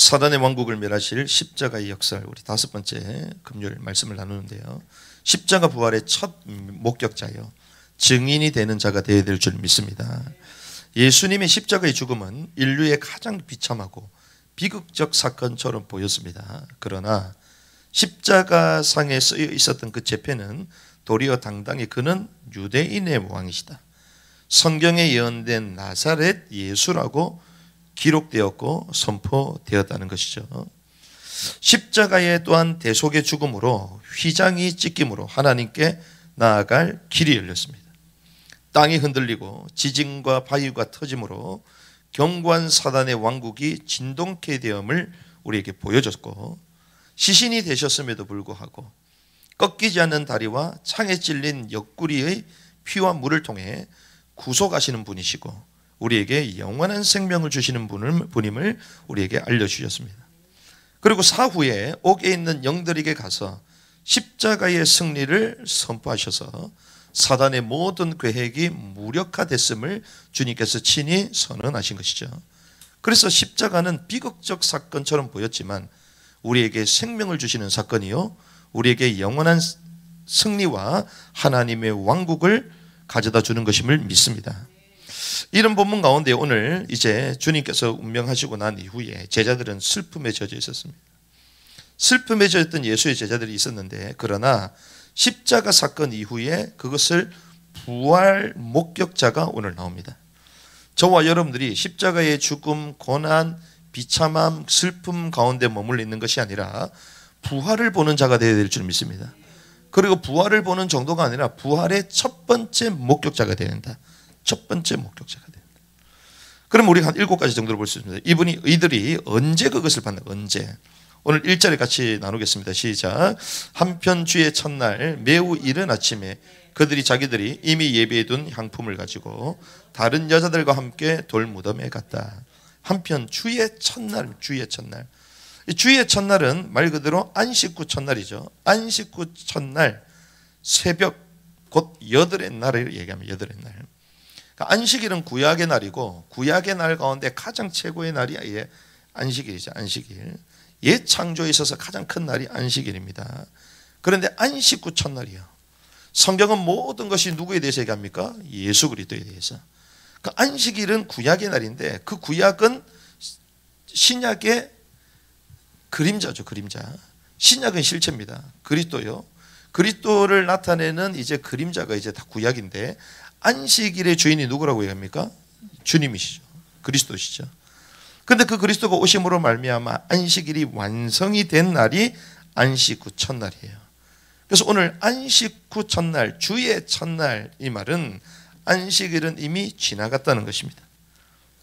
사단의 왕국을 멸하실 십자가의 역사, 우리 다섯 번째 금요일 말씀을 나누는데요. 십자가 부활의 첫 목격자요, 증인이 되는 자가 되어야 될 줄 믿습니다. 예수님의 십자가의 죽음은 인류의 가장 비참하고 비극적 사건처럼 보였습니다. 그러나 십자가상에 쓰여 있었던 그 제패는 도리어 당당히 그는 유대인의 왕이시다, 성경에 예언된 나사렛 예수라고 기록되었고 선포되었다는 것이죠. 십자가에 또한 대속의 죽음으로 휘장이 찢김으로 하나님께 나아갈 길이 열렸습니다. 땅이 흔들리고 지진과 바위가 터짐으로 견고한 사단의 왕국이 진동케 되음을 우리에게 보여줬고, 시신이 되셨음에도 불구하고 꺾이지 않는 다리와 창에 찔린 옆구리의 피와 물을 통해 구속하시는 분이시고 우리에게 영원한 생명을 주시는 분임을 우리에게 알려주셨습니다. 그리고 사후에 옥에 있는 영들에게 가서 십자가의 승리를 선포하셔서 사단의 모든 계획이 무력화됐음을 주님께서 친히 선언하신 것이죠. 그래서 십자가는 비극적 사건처럼 보였지만 우리에게 생명을 주시는 사건이요, 우리에게 영원한 승리와 하나님의 왕국을 가져다 주는 것임을 믿습니다. 이런 본문 가운데 오늘 이제 주님께서 운명하시고 난 이후에 제자들은 슬픔에 젖어 있었습니다. 슬픔에 젖었던 예수의 제자들이 있었는데, 그러나 십자가 사건 이후에 그것을 부활 목격자가 오늘 나옵니다. 저와 여러분들이 십자가의 죽음, 고난, 비참함, 슬픔 가운데 머물러 있는 것이 아니라 부활을 보는 자가 되어야 될 줄 믿습니다. 그리고 부활을 보는 정도가 아니라 부활의 첫 번째 목격자가 되어야 된다. 첫 번째 목격자가 된다. 그럼 우리가 한 7가지 정도로 볼 수 있습니다. 이들이 언제 그것을 받나? 언제? 오늘 1절에 같이 나누겠습니다. 시작. 한편 주의 첫날 매우 이른 아침에 그들이 자기들이 이미 예비해둔 향품을 가지고 다른 여자들과 함께 돌무덤에 갔다. 한편 주의 첫날, 주의 첫날. 이 주의 첫날은 말 그대로 안식 후 첫날이죠. 안식 후 첫날 새벽, 곧 여덟의 날을 얘기하면 여덟의 날. 그러니까 안식일은 구약의 날이고 구약의 날 가운데 가장 최고의 날이 안식일이죠. 안식일. 옛 창조에 있어서 가장 큰 날이 안식일입니다. 그런데 안식 후 첫날이요. 성경은 모든 것이 누구에 대해서 얘기합니까? 예수 그리스도에 대해서. 그 안식일은 구약의 날인데 그 구약은 신약의 그림자죠. 그림자. 신약은 실체입니다. 그리스도요. 그리스도를 나타내는 이제 그림자가 이제 다 구약인데, 안식일의 주인이 누구라고 얘기합니까? 주님이시죠. 그리스도시죠. 근데 그 그리스도가 오심으로 말미암아 안식일이 완성이 된 날이 안식 후 첫날이에요. 그래서 오늘 안식 후 첫날, 주의 첫날, 이 말은 안식일은 이미 지나갔다는 것입니다.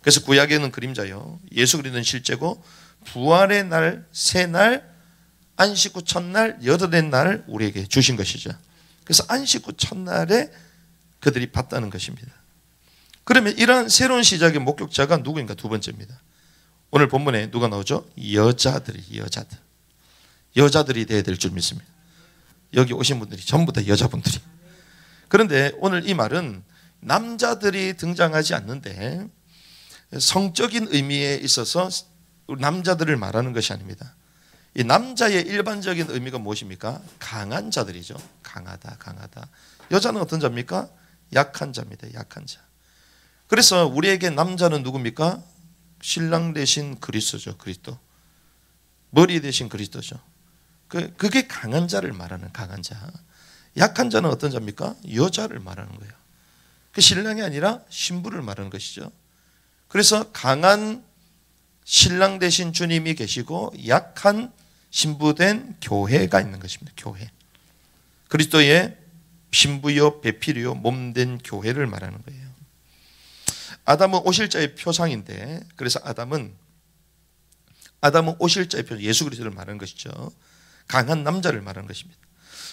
그래서 구약에는 그림자요, 예수 그리스도는 실제고, 부활의 날, 새 날, 안식 후 첫날, 여덟의 날을 우리에게 주신 것이죠. 그래서 안식 후 첫날에 그들이 봤다는 것입니다. 그러면 이러한 새로운 시작의 목격자가 누구인가? 두 번째입니다. 오늘 본문에 누가 나오죠? 여자들이 되어야 될 줄 믿습니다. 여기 오신 분들이 전부 다 여자분들이. 그런데 오늘 이 말은 남자들이 등장하지 않는데 성적인 의미에 있어서 남자들을 말하는 것이 아닙니다. 이 남자의 일반적인 의미가 무엇입니까? 강한 자들이죠. 강하다. 여자는 어떤 자입니까? 약한 자입니다. 약한 자. 그래서 우리에게 남자는 누굽니까? 신랑 대신 그리스도죠. 그리스도. 머리 대신 그리스도죠. 그게 강한 자를 말하는 강한 자. 약한 자는 어떤 자입니까? 여자를 말하는 거예요. 그 신랑이 아니라 신부를 말하는 것이죠. 그래서 강한 신랑 대신 주님이 계시고 약한 신부된 교회가 있는 것입니다. 교회. 그리스도의 신부요 배필이요 몸된 교회를 말하는 거예요. 아담은 오실자의 표상인데, 그래서 아담은 오실자의 표상, 예수 그리스도를 말하는 것이죠. 강한 남자를 말하는 것입니다.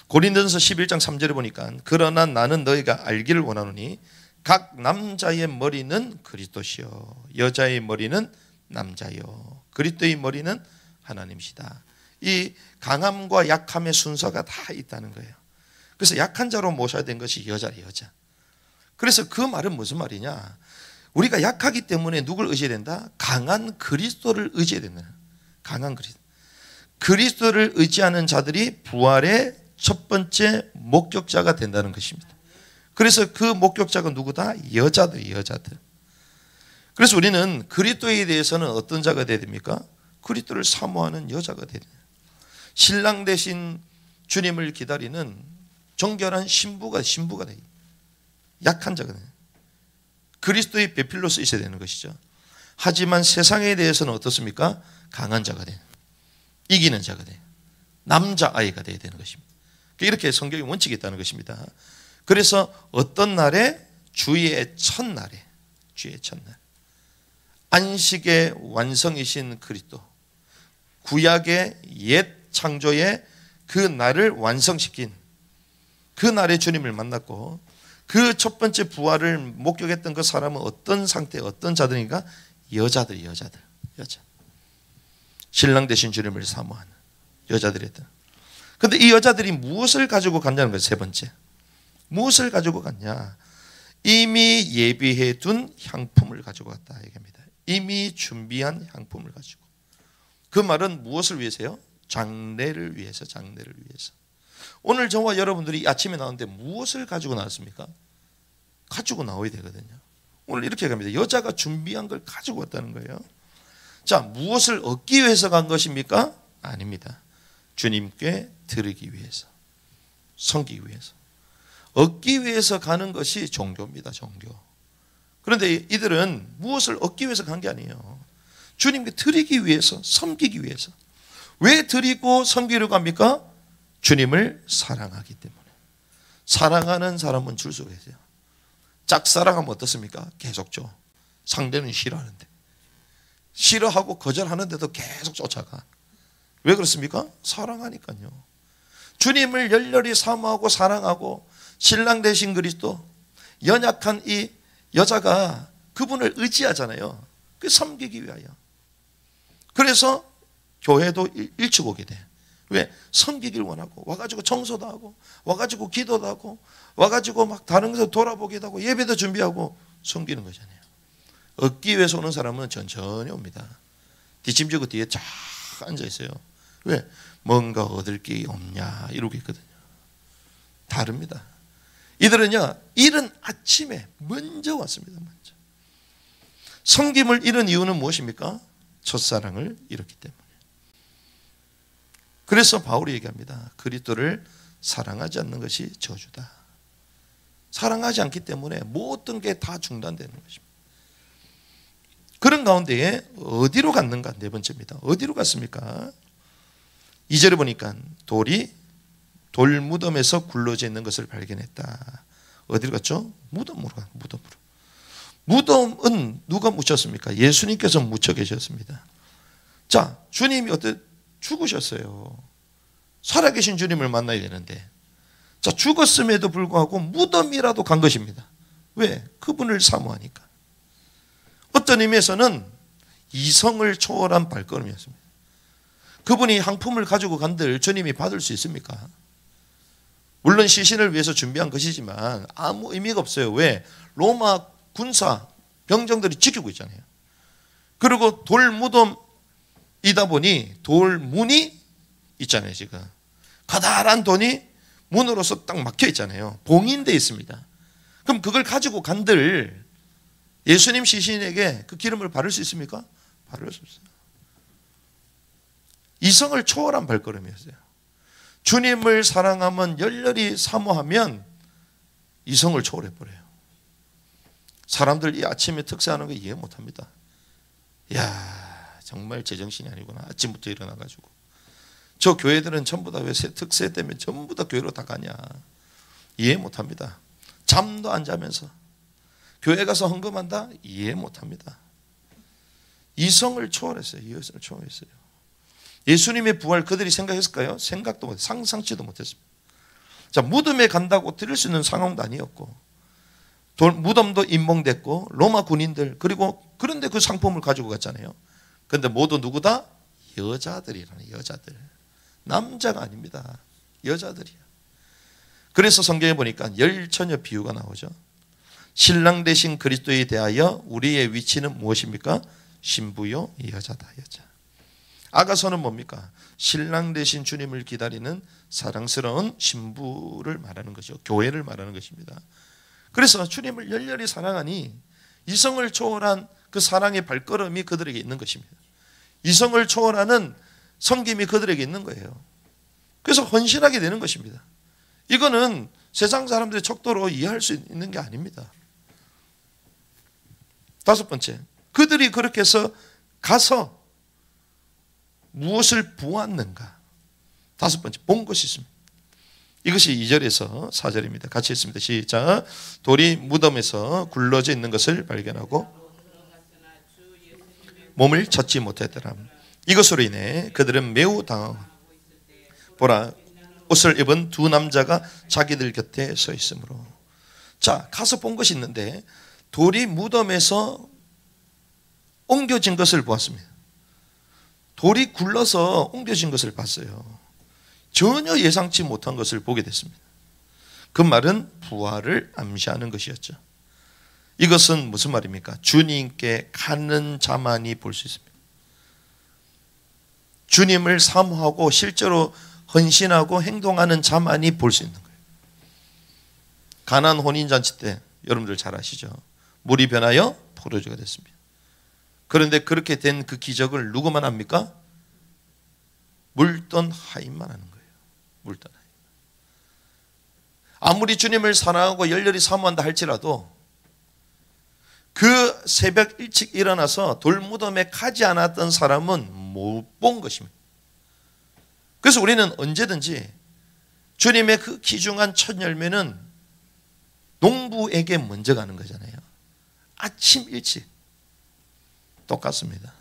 고린도전서 11장 3절에 보니까 그러나 나는 너희가 알기를 원하노니 각 남자의 머리는 그리스도시요 여자의 머리는 남자요 그리스도의 머리는 하나님이시다. 이 강함과 약함의 순서가 다 있다는 거예요. 그래서 약한 자로 모셔야 된 것이 여자래, 여자. 그래서 그 말은 무슨 말이냐? 우리가 약하기 때문에 누굴 의지해야 된다? 강한 그리스도를 의지해야 된다. 강한 그리스도. 그리스도를 의지하는 자들이 부활의 첫 번째 목격자가 된다는 것입니다. 그래서 그 목격자가 누구다? 여자들. 그래서 우리는 그리스도에 대해서는 어떤 자가 되어야 됩니까? 그리스도를 사모하는 여자가 되어야 돼요. 신랑 대신 주님을 기다리는 정결한 신부가 돼. 약한 자가 돼. 그리스도의 배필로서 있어야 되는 것이죠. 하지만 세상에 대해서는 어떻습니까? 강한 자가 돼. 이기는 자가 돼. 남자아이가 되어야 되는 것입니다. 이렇게 성경의 원칙이 있다는 것입니다. 그래서 어떤 날에? 주의 첫날에. 안식의 완성이신 그리스도, 구약의 옛 창조의 그 날을 완성시킨 그 날에 주님을 만났고, 그 첫 번째 부활을 목격했던 그 사람은 어떤 상태, 어떤 자들인가? 여자들. 신랑 대신 주님을 사모하는 여자들이었다. 그런데 이 여자들이 무엇을 가지고 갔냐는 거예요. 세 번째, 무엇을 가지고 갔냐? 이미 예비해 둔 향품을 가지고 갔다 얘기합니다. 이미 준비한 향품을 가지고. 그 말은 무엇을 위해서요? 장례를 위해서. 오늘 저와 여러분들이 아침에 나오는데 무엇을 가지고 나왔습니까? 가지고 나와야 되거든요. 오늘 이렇게 갑니다. 여자가 준비한 걸 가지고 왔다는 거예요. 자, 무엇을 얻기 위해서 간 것입니까? 아닙니다. 주님께 드리기 위해서, 섬기기 위해서. 얻기 위해서 가는 것이 종교입니다. 종교. 그런데 이들은 무엇을 얻기 위해서 간 게 아니에요. 주님께 드리기 위해서, 섬기기 위해서. 왜 드리고 섬기려고 합니까? 주님을 사랑하기 때문에. 사랑하는 사람은 줄 수가 있어요. 짝사랑하면 어떻습니까? 계속 줘. 상대는 싫어하는데. 싫어하고 거절하는데도 계속 쫓아가. 왜 그렇습니까? 사랑하니까요. 주님을 열렬히 사모하고 사랑하고 신랑 되신 그리스도, 연약한 이 여자가 그분을 의지하잖아요. 그 섬기기 위하여. 그래서 교회도 일찍 오게 돼. 왜? 섬기길 원하고, 와가지고 청소도 하고, 와가지고 기도도 하고, 와가지고 막 다른 것을 돌아보기도 하고, 예배도 준비하고 섬기는 거잖아요. 얻기 위해서 오는 사람은 천천히 옵니다. 뒷짐지고 뒤에 쫙 앉아 있어요. 왜? 뭔가 얻을 게 없냐 이러고 있거든요. 다릅니다. 이들은요, 이른 아침에 먼저 왔습니다. 먼저. 섬김을 잃은 이유는 무엇입니까? 첫사랑을 잃었기 때문에. 그래서 바울이 얘기합니다. 그리스도를 사랑하지 않는 것이 저주다. 사랑하지 않기 때문에 모든 게 다 중단되는 것입니다. 그런 가운데에 어디로 갔는가? 네 번째입니다. 어디로 갔습니까? 2절에 보니까 돌 무덤에서 굴러져 있는 것을 발견했다. 어디로 갔죠? 무덤으로 가. 무덤은 누가 묻혔습니까? 예수님께서 묻혀 계셨습니다. 자, 주님이 죽으셨어요. 살아계신 주님을 만나야 되는데, 자, 죽었음에도 불구하고 무덤이라도 간 것입니다. 왜? 그분을 사모하니까. 어떤 의미에서는 이성을 초월한 발걸음이었습니다. 그분이 향품을 가지고 간들 주님이 받을 수 있습니까? 물론 시신을 위해서 준비한 것이지만 아무 의미가 없어요. 왜? 로마 군사 병정들이 지키고 있잖아요. 그리고 돌무덤이다 보니 돌문이 있잖아요. 지금 가다란 돈이 문으로서 딱 막혀 있잖아요. 봉인되어 있습니다. 그럼 그걸 가지고 간들 예수님 시신에게 그 기름을 바를 수 있습니까? 바를 수 없어요. 이성을 초월한 발걸음이었어요. 주님을 사랑하면, 열렬히 사모하면 이성을 초월해버려요. 사람들 이 아침에 특세하는 거 이해 못합니다. 이야, 정말 제정신이 아니구나. 아침부터 일어나가지고. 저 교회들은 전부 다 왜 특세 때문에 전부 다 교회로 다 가냐. 이해 못합니다. 잠도 안 자면서 교회 가서 헌금한다? 이해 못합니다. 이성을 초월했어요. 이성을 초월했어요. 예수님의 부활 그들이 생각했을까요? 생각도 못했어요. 상상치도 못했습니다. 자, 무덤에 간다고 드릴 수 있는 상황도 아니었고, 무덤도 임봉됐고, 로마 군인들, 그런데 그 상품을 가지고 갔잖아요. 그런데 모두 누구다? 여자들이라는, 여자들. 남자가 아닙니다. 여자들이야. 그래서 성경에 보니까 열처녀 비유가 나오죠. 신랑 되신 그리스도에 대하여 우리의 위치는 무엇입니까? 신부요, 여자다, 여자. 아가서는 뭡니까? 신랑 되신 주님을 기다리는 사랑스러운 신부를 말하는 거죠. 교회를 말하는 것입니다. 그래서 주님을 열렬히 사랑하니 이성을 초월한 그 사랑의 발걸음이 그들에게 있는 것입니다. 이성을 초월하는 섬김이 그들에게 있는 거예요. 그래서 헌신하게 되는 것입니다. 이거는 세상 사람들의 척도로 이해할 수 있는 게 아닙니다. 다섯 번째, 그들이 그렇게 해서 가서 무엇을 보았는가? 다섯 번째, 본 것이 있습니다. 이것이 2절에서 4절입니다. 같이 읽습니다. 시작. 돌이 무덤에서 굴러져 있는 것을 발견하고 몸을 찾지 못했더라. 이것으로 인해 그들은 매우 당하고 보라, 옷을 입은 두 남자가 자기들 곁에 서 있으므로. 자, 가서 본 것이 있는데 돌이 무덤에서 옮겨진 것을 보았습니다. 돌이 굴러서 옮겨진 것을 봤어요. 전혀 예상치 못한 것을 보게 됐습니다. 그 말은 부활을 암시하는 것이었죠. 이것은 무슨 말입니까? 주님께 가는 자만이 볼 수 있습니다. 주님을 사모하고 실제로 헌신하고 행동하는 자만이 볼 수 있는 거예요. 가나안 혼인잔치 때 여러분들 잘 아시죠? 물이 변하여 포도주가 됐습니다. 그런데 그렇게 된 그 기적을 누구만 합니까? 물던 하인만 하는 거예요. 물던 하인. 아무리 주님을 사랑하고 열렬히 사모한다 할지라도 그 새벽 일찍 일어나서 돌무덤에 가지 않았던 사람은 못 본 것입니다. 그래서 우리는 언제든지 주님의 그 귀중한 첫 열매는 농부에게 먼저 가는 거잖아요. 아침 일찍. 똑같습니다.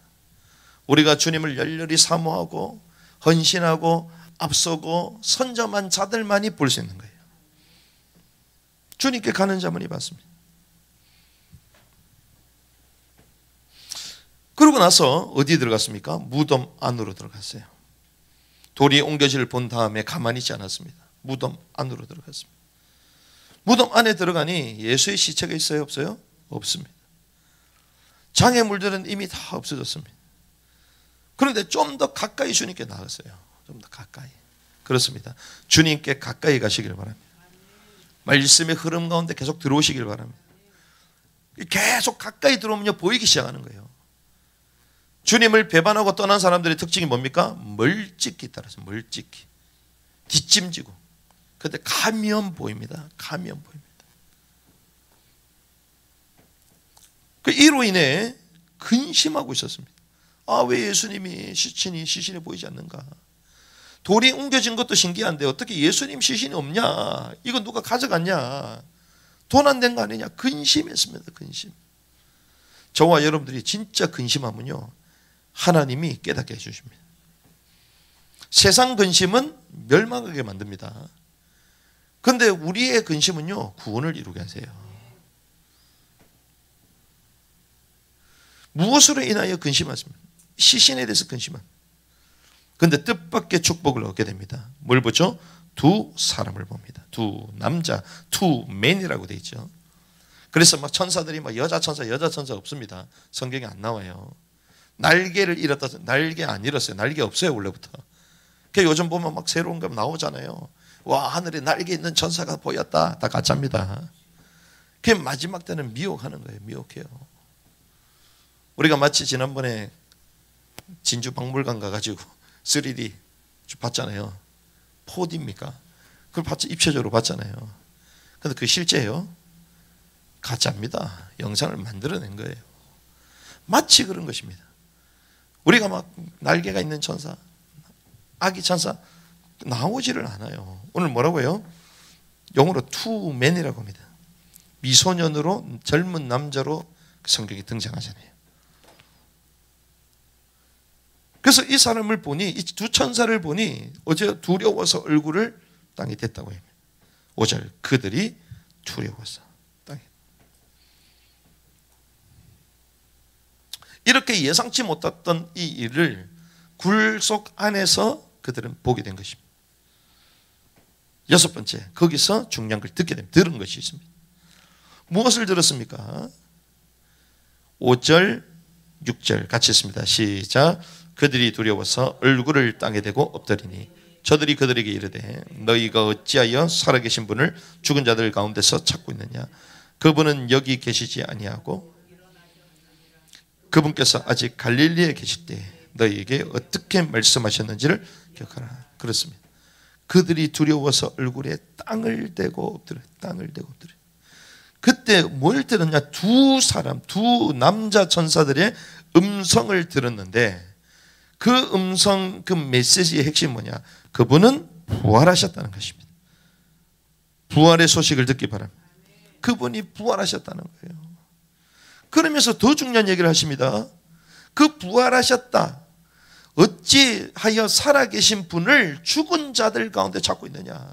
우리가 주님을 열렬히 사모하고 헌신하고 앞서고 선점한 자들만이 볼 수 있는 거예요. 주님께 가는 자만이 받습니다. 그러고 나서 어디 들어갔습니까? 무덤 안으로 들어갔어요. 돌이 옮겨질 본 다음에 가만히 있지 않았습니다. 무덤 안으로 들어갔습니다. 무덤 안에 들어가니 예수의 시체가 있어요? 없어요? 없습니다. 장애물들은 이미 다 없어졌습니다. 그런데 좀 더 가까이 주님께 나갔어요. 좀 더 가까이. 그렇습니다. 주님께 가까이 가시길 바랍니다. 말씀의 흐름 가운데 계속 들어오시길 바랍니다. 계속 가까이 들어오면 보이기 시작하는 거예요. 주님을 배반하고 떠난 사람들의 특징이 뭡니까? 멀찍이 따라서 멀찍이 뒷짐지고. 그런데 가면 보입니다. 가면 보입니다. 이로 인해 근심하고 있었습니다. 아, 왜 예수님이 시신이 보이지 않는가? 돌이 옮겨진 것도 신기한데 어떻게 예수님 시신이 없냐? 이거 누가 가져갔냐? 돈 안 된 거 아니냐? 근심했습니다. 근심. 저와 여러분들이 진짜 근심하면요, 하나님이 깨닫게 해주십니다. 세상 근심은 멸망하게 만듭니다. 그런데 우리의 근심은요, 구원을 이루게 하세요. 무엇으로 인하여 근심하십니까? 시신에 대해서 근심합니다. 그런데 뜻밖의 축복을 얻게 됩니다. 뭘 보죠? 두 사람을 봅니다. 두 남자, two men이라고 되어 있죠. 그래서 막 천사들이 막 여자 천사 없습니다. 성경에 안 나와요. 날개를 잃었다, 날개 안 잃었어요. 날개 없어요, 원래부터. 그러니까 요즘 보면 막 새로운 거 나오잖아요. 와, 하늘에 날개 있는 천사가 보였다. 다 가짜입니다. 그 마지막 때는 미혹하는 거예요. 미혹해요. 우리가 마치 지난번에 진주 박물관 가가지고 3D 봤잖아요. 4D입니까? 그걸 입체적으로 봤잖아요. 근데 그게 실제예요? 가짜입니다. 영상을 만들어낸 거예요. 마치 그런 것입니다. 우리가 막 날개가 있는 천사, 아기 천사 나오지를 않아요. 오늘 뭐라고 해요? 영어로 two men이라고 합니다. 미소년으로 젊은 남자로 성경에 등장하잖아요. 그래서 이 사람을 보니, 이 두 천사를 보니 어제 두려워서 얼굴을 땅에 댔다고 합니다. 5절, 그들이 두려워서 땅에. 이렇게 예상치 못했던 이 일을 굴 속 안에서 그들은 보게 된 것입니다. 여섯 번째, 거기서 중요한 걸 듣게 됩니다. 들은 것이 있습니다. 무엇을 들었습니까? 5절, 6절 같이 했습니다. 시작. 그들이 두려워서 얼굴을 땅에 대고 엎드리니 저들이 그들에게 이르되 너희가 어찌하여 살아계신 분을 죽은 자들 가운데서 찾고 있느냐. 그분은 여기 계시지 아니하고 그분께서 아직 갈릴리에 계실 때 너희에게 어떻게 말씀하셨는지를 기억하라. 그렇습니다. 그들이 두려워서 얼굴에 땅을 대고 엎드려. 땅을 대고 엎드려. 그때 뭘 들었냐? 두 남자 천사들의 음성을 들었는데 그 음성, 그 메시지의 핵심이 뭐냐? 그분은 부활하셨다는 것입니다. 부활의 소식을 듣기 바랍니다. 그분이 부활하셨다는 거예요. 그러면서 더 중요한 얘기를 하십니다. 그 부활하셨다. 어찌하여 살아계신 분을 죽은 자들 가운데 찾고 있느냐.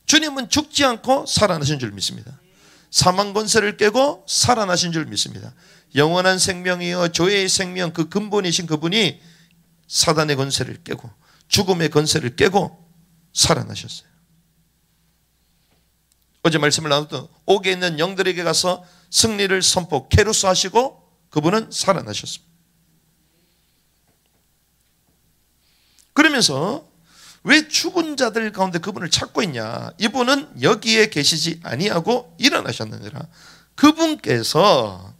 주님은 죽지 않고 살아나신 줄 믿습니다. 사망 권세를 깨고 살아나신 줄 믿습니다. 영원한 생명이여 조의 생명, 그 근본이신 그분이 사단의 권세를 깨고 죽음의 권세를 깨고 살아나셨어요. 어제 말씀을 나눴던 옥에 있는 영들에게 가서 승리를 선포, 케루스 하시고 그분은 살아나셨습니다. 그러면서 왜 죽은 자들 가운데 그분을 찾고 있냐? 이분은 여기에 계시지 아니하고 일어나셨느니라. 그분께서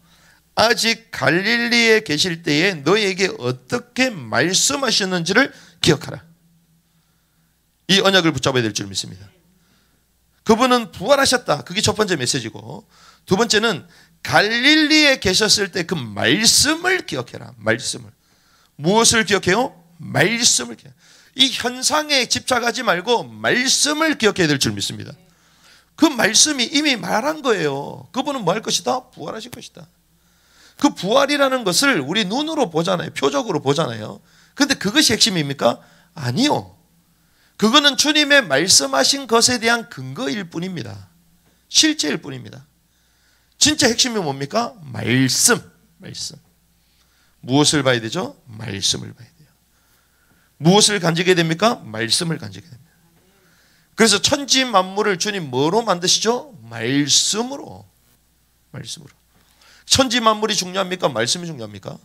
아직 갈릴리에 계실 때에 너희에게 어떻게 말씀하셨는지를 기억하라. 이 언약을 붙잡아야 될 줄 믿습니다. 그분은 부활하셨다. 그게 첫 번째 메시지고, 두 번째는 갈릴리에 계셨을 때 그 말씀을 기억해라. 말씀을. 무엇을 기억해요? 말씀을 기억해. 이 현상에 집착하지 말고 말씀을 기억해야 될 줄 믿습니다. 그 말씀이 이미 말한 거예요. 그분은 뭐 할 것이다? 부활하실 것이다. 그 부활이라는 것을 우리 눈으로 보잖아요. 표적으로 보잖아요. 근데 그것이 핵심입니까? 아니요. 그거는 주님의 말씀하신 것에 대한 근거일 뿐입니다. 실제일 뿐입니다. 진짜 핵심이 뭡니까? 말씀. 무엇을 봐야 되죠? 말씀을 봐야 돼요. 무엇을 간직해야 됩니까? 말씀을 간직해야 됩니다. 그래서 천지 만물을 주님 뭐로 만드시죠? 말씀으로. 천지 만물이 중요합니까? 말씀이 중요합니까?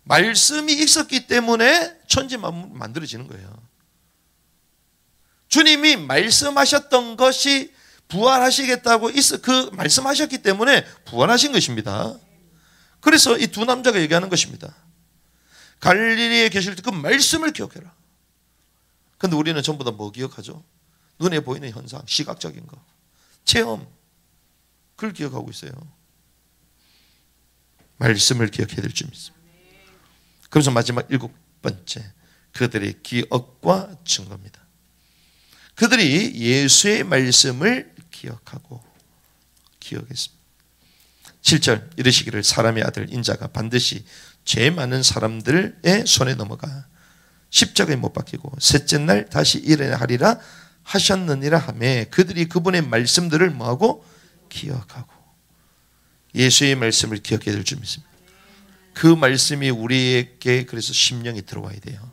말씀이 있었기 때문에 천지 만물이 만들어지는 거예요. 주님이 말씀하셨던 것이 부활하시겠다고 그 말씀하셨기 때문에 부활하신 것입니다. 그래서 이 두 남자가 얘기하는 것입니다. 갈릴리에 계실 때 그 말씀을 기억해라. 근데 우리는 전부 다 뭐 기억하죠? 눈에 보이는 현상, 시각적인 거, 체험, 그걸 기억하고 있어요. 말씀을 기억해야 될 줄 믿습니다. 그래서 마지막 7번째, 그들의 기억과 증거입니다. 그들이 예수의 말씀을 기억했습니다. 7절 이르시기를 사람의 아들 인자가 반드시 죄 많은 사람들의 손에 넘어가 십자가에 못 박히고 셋째 날 다시 일어나리라 하셨느니라 하매 그들이 그분의 말씀들을 뭐하고? 기억하고. 예수의 말씀을 기억해야 될 줄 믿습니다. 그 말씀이 우리에게 그래서 심령이 들어와야 돼요.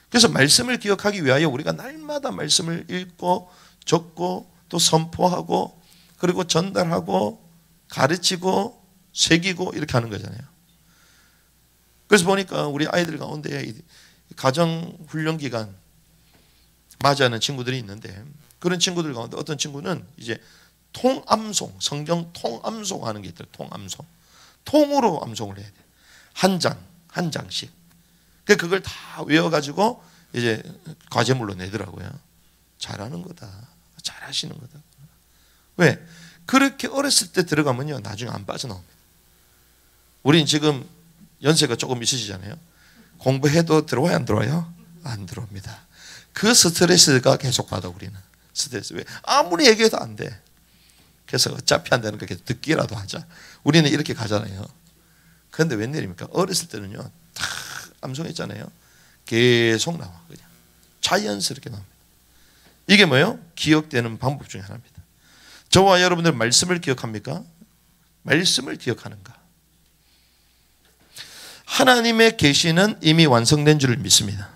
그래서 말씀을 기억하기 위하여 우리가 날마다 말씀을 읽고 적고 또 선포하고 그리고 전달하고 가르치고 새기고 이렇게 하는 거잖아요. 그래서 보니까 우리 아이들 가운데 가정훈련기간 맞이하는 친구들이 있는데 그런 친구들 가운데 어떤 친구는 이제 통암송, 성경 통암송 하는 게 있더라고요. 통암송. 통으로 암송을 해야 돼. 한 장씩. 그걸 다 외워가지고 이제 과제물로 내더라고요. 잘하는 거다. 잘하시는 거다. 왜? 그렇게 어렸을 때 들어가면요. 나중에 안 빠져나옵니다. 우린 지금 연세가 조금 있으시잖아요. 공부해도 들어와요? 안 들어와요? 안 들어옵니다. 그 스트레스가 계속 받아 우리는. 스트레스. 왜? 아무리 얘기해도 안 돼. 그래서 어차피 안 되는 거 계속 듣기라도 하자. 우리는 이렇게 가잖아요. 그런데 웬일입니까? 어렸을 때는요. 다 암송했잖아요. 계속 나와. 그냥 자연스럽게 나옵니다. 이게 뭐예요? 기억되는 방법 중에 하나입니다. 저와 여러분들 말씀을 기억합니까? 말씀을 기억하는가? 하나님의 계시는 이미 완성된 줄을 믿습니다.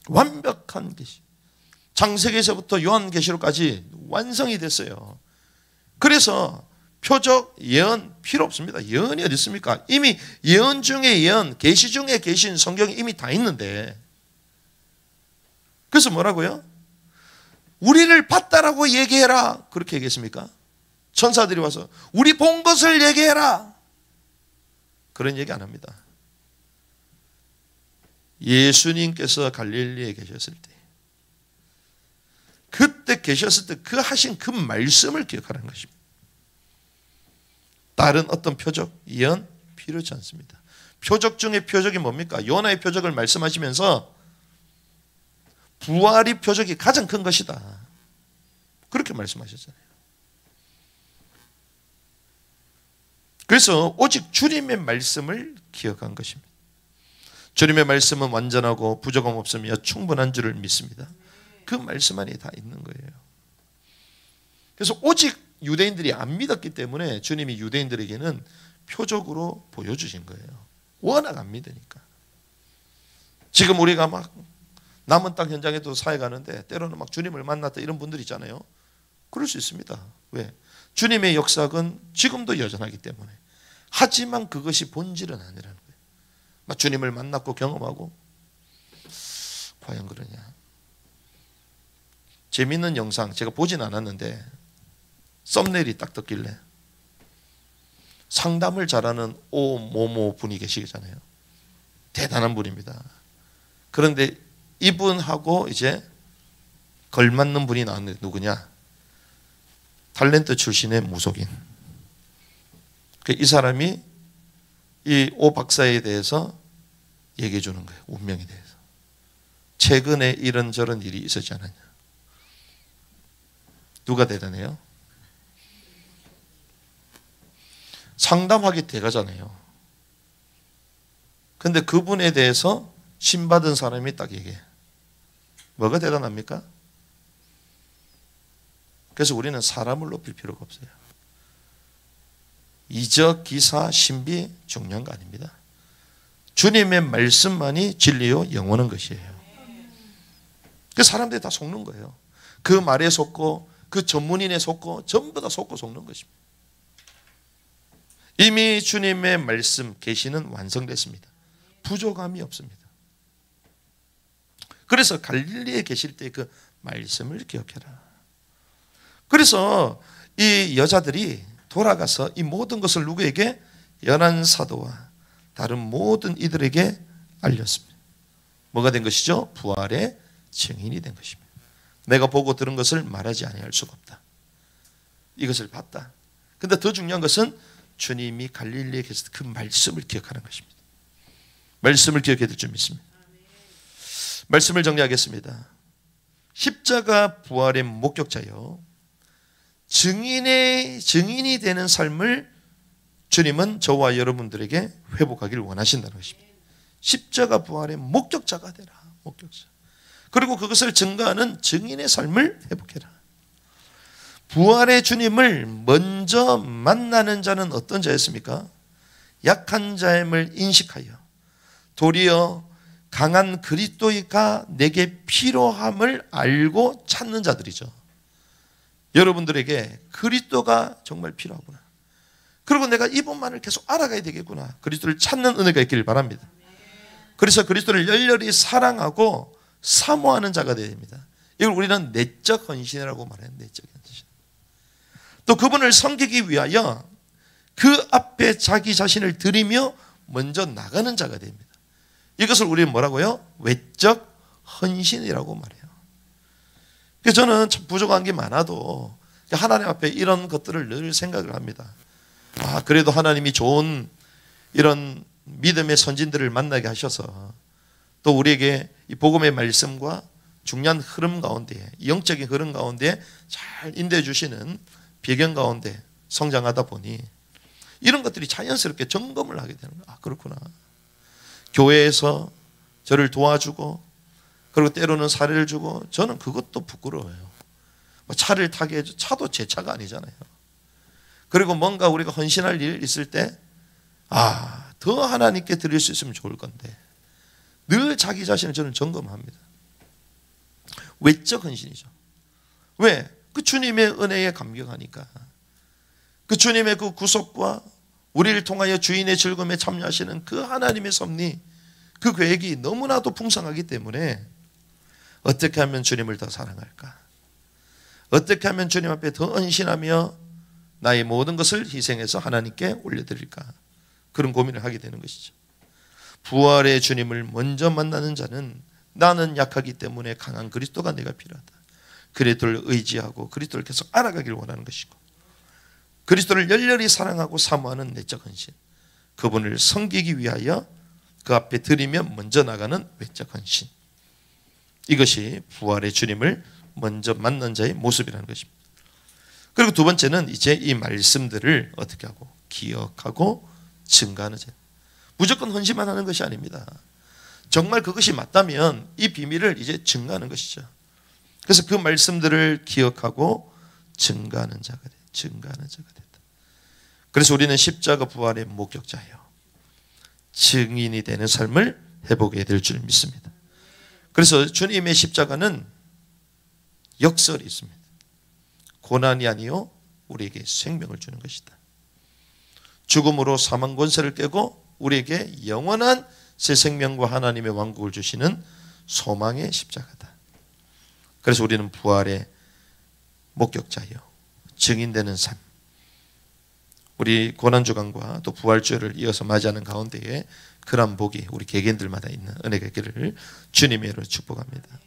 완벽한 계시. 창세기에서부터 요한계시록까지 완성이 됐어요. 그래서 표적, 예언 필요 없습니다. 예언이 어디 있습니까? 이미 예언 중에 예언, 계시 중에 계신 성경이 이미 다 있는데, 그래서 뭐라고요? 우리를 봤다라고 얘기해라. 그렇게 얘기했습니까? 천사들이 와서 우리 본 것을 얘기해라. 그런 얘기 안 합니다. 예수님께서 갈릴리에 계셨을 때, 그때 계셨을 때 그 하신 그 말씀을 기억하라는 것입니다. 다른 어떤 표적, 예언 필요치 않습니다. 표적 중에 표적이 뭡니까? 요나의 표적을 말씀하시면서 부활이 표적이 가장 큰 것이다. 그렇게 말씀하셨잖아요. 그래서 오직 주님의 말씀을 기억한 것입니다. 주님의 말씀은 완전하고 부족함 없으며 충분한 줄을 믿습니다. 그 말씀 안에 다 있는 거예요. 그래서 오직 유대인들이 안 믿었기 때문에 주님이 유대인들에게는 표적으로 보여주신 거예요. 워낙 안 믿으니까. 지금 우리가 막 남은 땅 현장에도 사회 가는데 때로는 막 주님을 만났다 이런 분들 있잖아요. 그럴 수 있습니다. 왜? 주님의 역사는 지금도 여전하기 때문에. 하지만 그것이 본질은 아니라는 거예요. 막 주님을 만났고 경험하고 과연 그러냐. 재밌는 영상 제가 보진 않았는데 썸네일이 딱 떴길래 상담을 잘하는 오모모 분이 계시잖아요. 대단한 분입니다. 그런데 이분하고 이제 걸맞는 분이 나왔는데 누구냐? 탤런트 출신의 무속인. 이 사람이 이 오 박사에 대해서 얘기해 주는 거예요. 운명에 대해서. 최근에 이런저런 일이 있었지 않았냐. 누가 대단해요? 상담하기 대가잖아요. 근데 그분에 대해서 신받은 사람이 딱 얘기해. 뭐가 대단합니까? 그래서 우리는 사람을 높일 필요가 없어요. 이적, 기사, 신비 중요한 거 아닙니다. 주님의 말씀만이 진리요 영원한 것이에요. 그 사람들이 다 속는 거예요. 그 말에 속고 그 전문인에 속고 전부 다 속고 속는 것입니다. 이미 주님의 말씀 계시는 완성됐습니다. 부족함이 없습니다. 그래서 갈릴리에 계실 때 그 말씀을 기억해라. 그래서 이 여자들이 돌아가서 이 모든 것을 누구에게? 열한 사도와 다른 모든 이들에게 알렸습니다. 뭐가 된 것이죠? 부활의 증인이 된 것입니다. 내가 보고 들은 것을 말하지 아니할 수가 없다. 이것을 봤다. 근데 더 중요한 것은 주님이 갈릴리에 계실 때 그 말씀을 기억하는 것입니다. 말씀을 기억해야 될 줄 믿습니다. 말씀을 정리하겠습니다. 십자가 부활의 목격자요, 증인이 되는 삶을 주님은 저와 여러분들에게 회복하기를 원하신다는 것입니다. 십자가 부활의 목격자가 되라. 목격자. 그리고 그것을 증거하는 증인의 삶을 회복해라. 부활의 주님을 먼저 만나는 자는 어떤 자였습니까? 약한 자임을 인식하여 도리어 강한 그리스도가 내게 필요함을 알고 찾는 자들이죠. 여러분들에게 그리스도가 정말 필요하구나. 그리고 내가 이분만을 계속 알아가야 되겠구나. 그리스도를 찾는 은혜가 있기를 바랍니다. 그래서 그리스도를 열렬히 사랑하고 사모하는 자가 되어야 됩니다. 이걸 우리는 내적 헌신이라고 말해요. 내적 헌신. 또 그분을 섬기기 위하여 그 앞에 자기 자신을 드리며 먼저 나가는 자가 됩니다. 이것을 우리는 뭐라고요? 외적 헌신이라고 말해요. 그래서 저는 참 부족한 게 많아도 하나님 앞에 이런 것들을 늘 생각을 합니다. 그래도 하나님이 좋은 이런 믿음의 선진들을 만나게 하셔서 또 우리에게 이 복음의 말씀과 중요한 흐름 가운데, 영적인 흐름 가운데 잘 인도해 주시는 배경 가운데 성장하다 보니 이런 것들이 자연스럽게 점검을 하게 되는 거예요. 그렇구나. 교회에서 저를 도와주고 그리고 때로는 사례를 주고 저는 그것도 부끄러워요. 차를 타게 해줘. 차도 제 차가 아니잖아요. 그리고 뭔가 우리가 헌신할 일 있을 때 더 하나님께 드릴 수 있으면 좋을 건데 늘 자기 자신을 저는 점검합니다. 외적 헌신이죠. 왜? 그 주님의 은혜에 감격하니까. 그 주님의 그 구속과 우리를 통하여 주인의 즐거움에 참여하시는 그 하나님의 섭리, 그 계획이 너무나도 풍성하기 때문에 어떻게 하면 주님을 더 사랑할까? 어떻게 하면 주님 앞에 더 헌신하며 나의 모든 것을 희생해서 하나님께 올려드릴까? 그런 고민을 하게 되는 것이죠. 부활의 주님을 먼저 만나는 자는 나는 약하기 때문에 강한 그리스도가 내가 필요하다. 그리스도를 의지하고 그리스도를 계속 알아가기를 원하는 것이고, 그리스도를 열렬히 사랑하고 사모하는 내적 헌신, 그분을 섬기기 위하여 그 앞에 드리며 먼저 나가는 외적 헌신, 이것이 부활의 주님을 먼저 만난 자의 모습이라는 것입니다. 그리고 두 번째는 이제 이 말씀들을 어떻게 하고 기억하고 증가하는 자. 무조건 헌신만 하는 것이 아닙니다. 정말 그것이 맞다면 이 비밀을 이제 증가하는 것이죠. 그래서 그 말씀들을 기억하고 증가하는 자가 돼. 증가하는 자가 됐다. 그래서 우리는 십자가 부활의 목격자예요. 증인이 되는 삶을 해보게 될 줄 믿습니다. 그래서 주님의 십자가는 역설이 있습니다. 고난이 아니요 우리에게 생명을 주는 것이다. 죽음으로 사망 권세를 깨고 우리에게 영원한 새 생명과 하나님의 왕국을 주시는 소망의 십자가다. 그래서 우리는 부활의 목격자요, 증인되는 삶, 우리 고난주간과 또 부활주를 이어서 맞이하는 가운데에 그런 복이 우리 개개인들마다 있는 은혜가 있기를 주님의 이름으로 축복합니다.